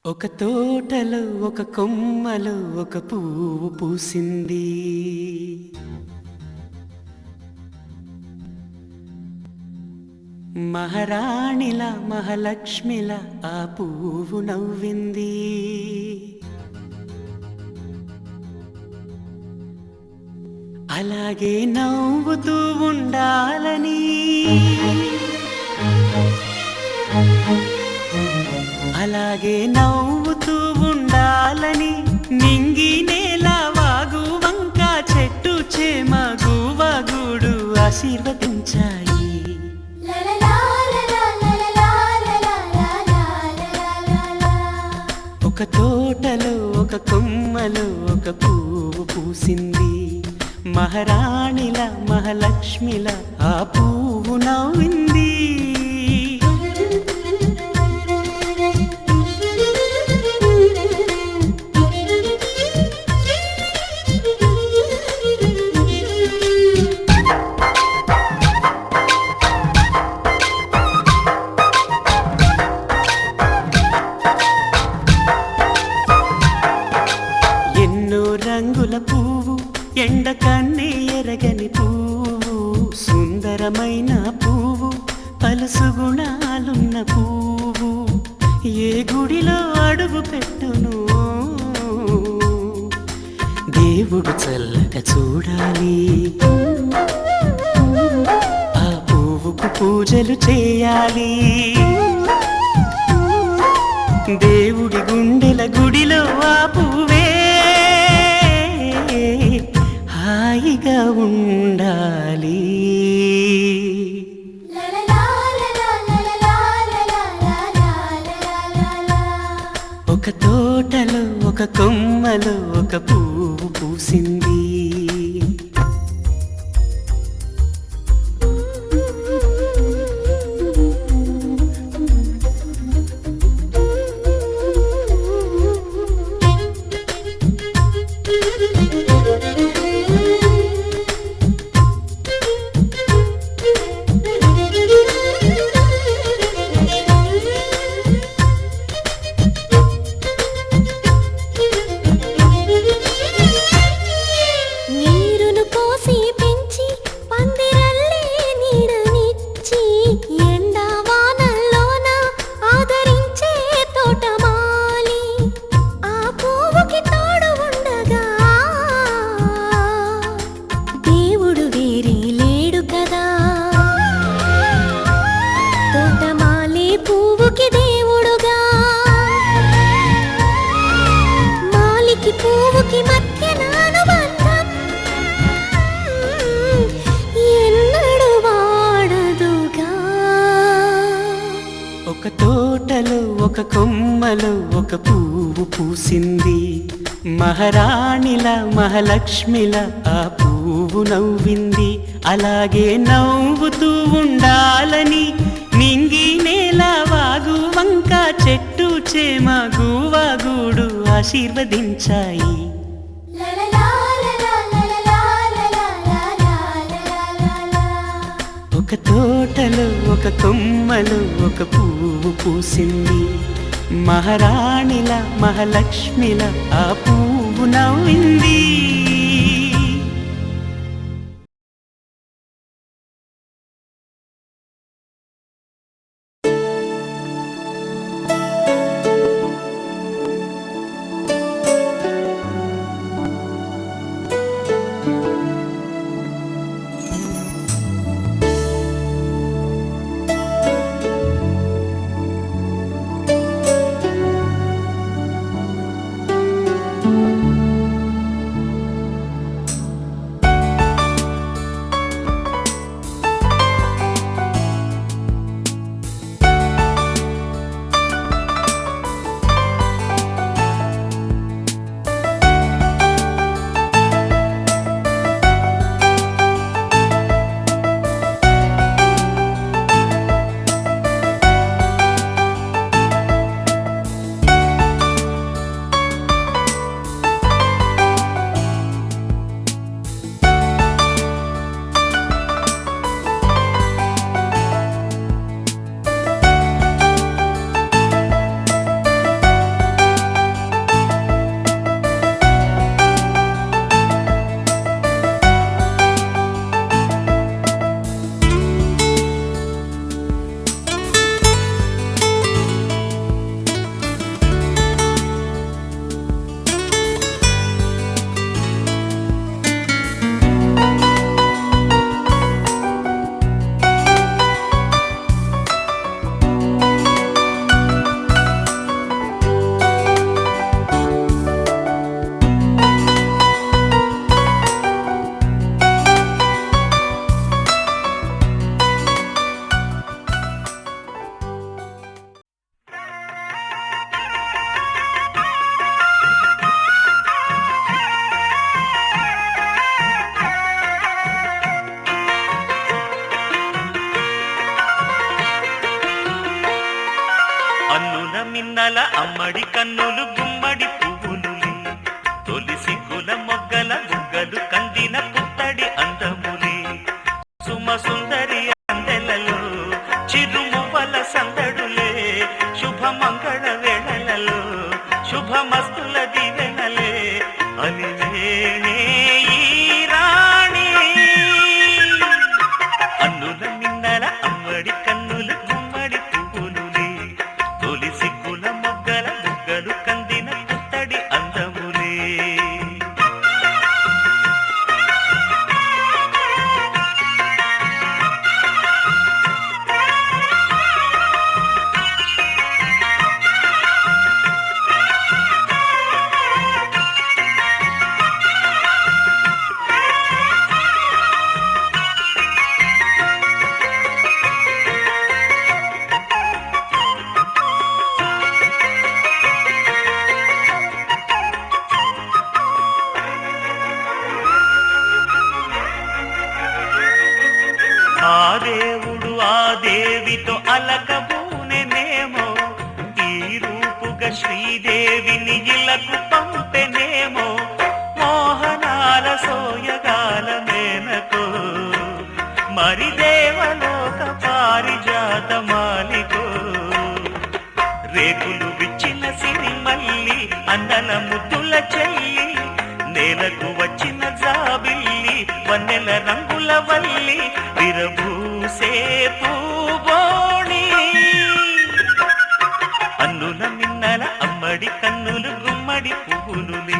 ఒక తోటలో ఒక కొమ్మలో ఒక పువ్వు పూసింది. మహారాణిలా మహాలక్ష్మిలా ఆ పువ్వు నవ్వింది. అలాగే నవ్వుతూ ఉండాలని, అలాగే నవ్వుతూ ఉండాలని నింగి నేల వాగు వంక చెట్టు చేమ గువ్వ గూడు ఆశీర్వదించాయి. ఒక తోటలో ఒక కొమ్మలో ఒక పువ్వు పూసింది. మహారాణిల మహాలక్ష్మిల ఆ పువ్వు నవ్వింది. రంగుల పువ్వు, ఎండ కన్నే ఎరగని పువ్వు, సుందరమైన పువ్వు, పలుసు గుణాలున్న పువ్వు, ఏ గుడిలో అడుగు పెట్టును దేవుడు చల్లగా చూడాలి. ఆ పువ్వుకు పూజలు చేయాలి. దేవుడి గుండెల గుడిలో ఆ పువ్వే హాయిగా ఉండాలి. ఒక తోటలో ఒక కొమ్మలో ఒక పువ్వు పూసింది. ఒక తోటలో ఒక కొమ్మలో ఒక పువ్వు పూసింది. మహారాణిల మహాలక్ష్మిల ఆ పువ్వు నవ్వింది. అలాగే నవ్వుతూ ఉండాలని నింగి నేల వాగు వంక చెట్టు చేమ గువ్వ గూడు ఆశీర్వదించాయి. ఒక తోటలో ఒక కొమ్మలో ఒక పువ్వు పూసింది. మహారాణిల మహాలక్ష్మిల ఆ పువ్వు నవ్వింది. మిన్నల అమ్మడి కన్నులు గుమ్మడి పువ్వులులే తొలి సిగ్గుల మొగ్గల బుగ్గలు కందిన పుత్తడి అందములే సుమ సుందరి అందెలలో చిరుమువ్వల సందడులే శుభమంగళ వేళలలో శుభమస్తుల దీవెనలే అలివేణే ఈ రాణి అన్నుల మిన్నల అమ్మడి కన్నులు గుమ్మడి పువ్వులులే తొలి సిగ్గుల మొగ్గల బుగ్గలు కందిన పుత్తడి అందములే ఆ దేవుడు ఆ దేవితో అలకబూనెనేమో ఈ రూపుగా శ్రీదేవిని ఇలకు పంపెనేమో మోహనాల సోయగాల మేనకో మరి దేవలోక పారిజాత మాలికో రేకులు విచ్చిన సిరిమల్లి అందల ముద్దుల చెల్లి నేలకు వచ్చిన జాబిల్లి వన్నెల రంగుల వల్లి విరబూసే పూబోణి అన్నుల మిన్నల అమ్మడి కన్నులు గుమ్మడి పువ్వులులే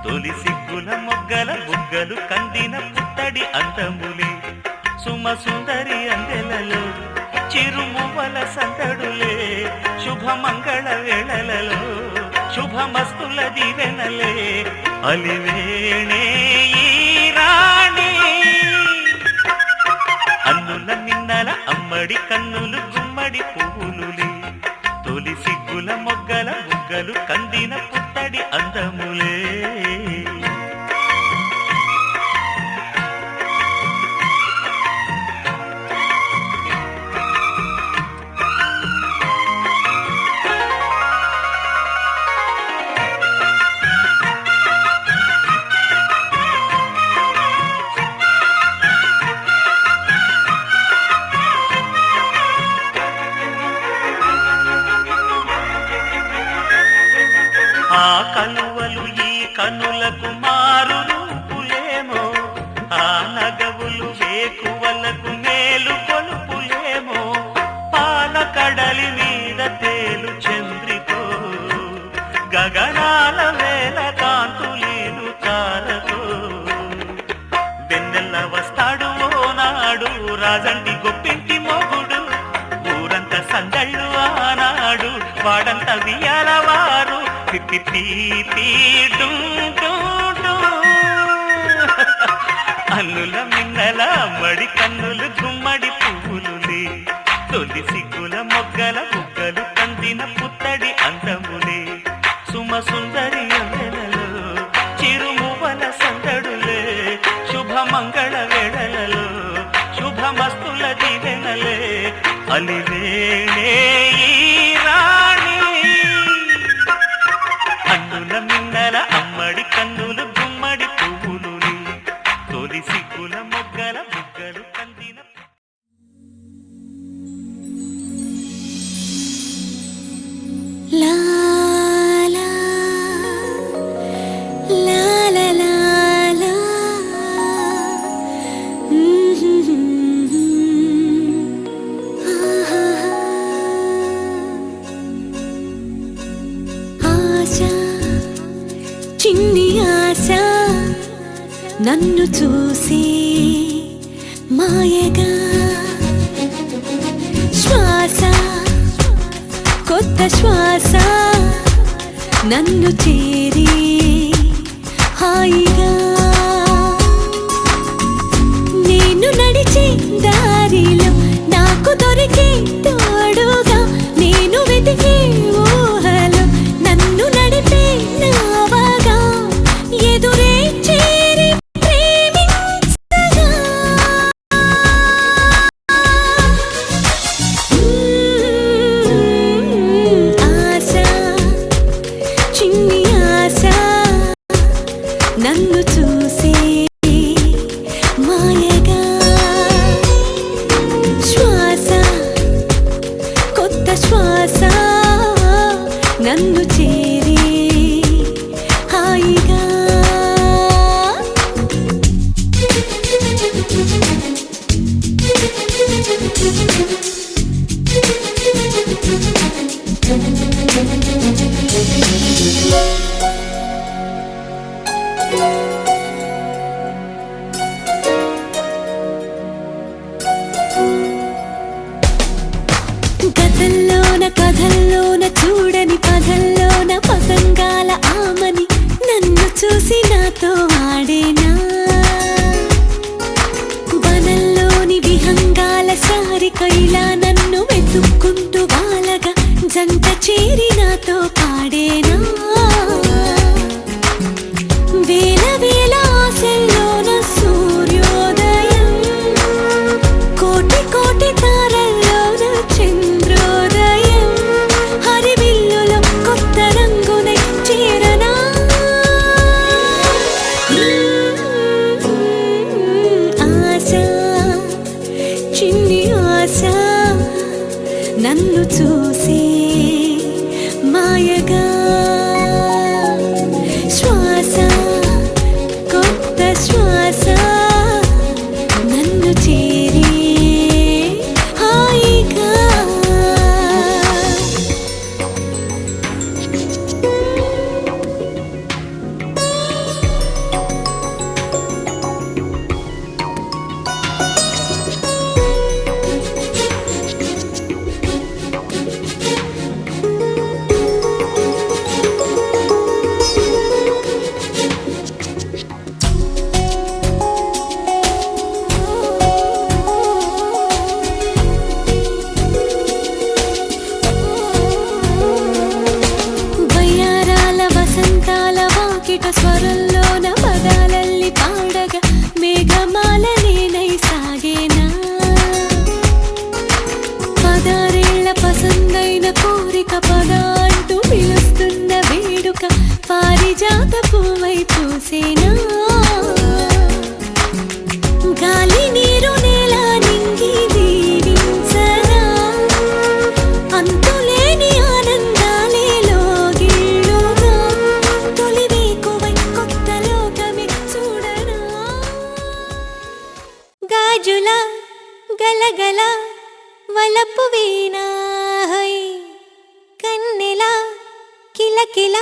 తొలి సిగ్గుల మొగ్గల బుగ్గలు కందిన పుత్తడి అందములే సుమ సుందరి అందెలలో చిరుమువ్వల సందడులే శుభమంగళ వేళలలో శుభమస్తుల దీవెనలే అలివేణే ఈ రాణి అన్నుల మిన్నల అమ్మడి కన్నులు గుమ్మడి పువ్వులులే తొలి సిగ్గుల మొగ్గల బుగ్గలు కందిన పుత్తడి అందములే ఆ కలువలు ఈ కనులకు మారు రూపులేమో ఆ నగవులు వేకువలకు మేలు కొలుపులేమో పాల కడలి మీద తేలు చంద్రితో గగనాల వేల కాంతులీలు తారతో వెన్నెల్ల వస్తాడు ఓనాడు రాజంటి గొప్పింటి మొగుడు ఊరంతా సందళ్ళు ఆనాడు వాడంత వియాలవారు అన్నుల మిన్నల మడి కన్నులు గుమ్మడి పువ్వులులే తొలి సిగ్గుల మొగ్గల బుగ్గలు కందిన పుత్తడి అందములే సుమ సుందరి అందెలలో చిరుమువ్వల సందడులే శుభమంగళ వేళలలో శుభమస్తుల దీవెనలే అలివేణే ఈ రాణి అన్నుల మిన్నల అమ్మడి కన్నులు గుమ్మడి పువ్వులులే తొలి సిగ్గుల మొగ్గల బుగ్గలు కందిన లా లా లా లా లా లా ఆశ చిన్ని ఆశ నన్ను చూసి మాయగా శ్వాస కొత్త శ్వాస నన్ను చేరి హాయిగా నేను నడిచే దారిలో నాకు దొరికే తోడుగా నేను వెతికే ఊహలో నన్ను నడిపే నావగా ఎదురే చేరి ప్రేమించగా నన్ను చేరి హాయిగా గతంలోన కథల్లోన చూడని పదల్లోన పతంగాల ఆమని నన్ను చూసి నాతో ఆడేనా వనంలోని విహంగాల సారిక ఇలా నన్ను వెతుక్కుంటూ వాలగా జంట చేరి నాతో పాడేనా వేల వేల ఆశల్లోన సూర్యోదయం కోటి కోటి తారల్లోన చంద్రోదయం హరివిల్లులో కొత్త రంగునై చేరనా ఆశ చిన్ని ఆశ నన్ను చూసి మాయగా శ్వాస కొత్త శ్వాస నన్ను చేరి హాయిగా వయ్యారాల వసంతాల వాకిట స్వరంలోన పదాలల్లి పాడగా మేఘమాల నేనై సాగేనా పదారేళ్ల పసందైన కోరిక పద అంటూ పిలుస్తున్న వేడుక పారిజాత పువ్వై పూసేనా గాలి నీరు నేల నింగి దీవించరా అంతులేని ఆనందాలే లోగిళ్ళుగా తొలి వేకువై కొత్త లోకమే చూడరా గాజుల గలగల వలపు వీణా హై కన్నెల కిలకిల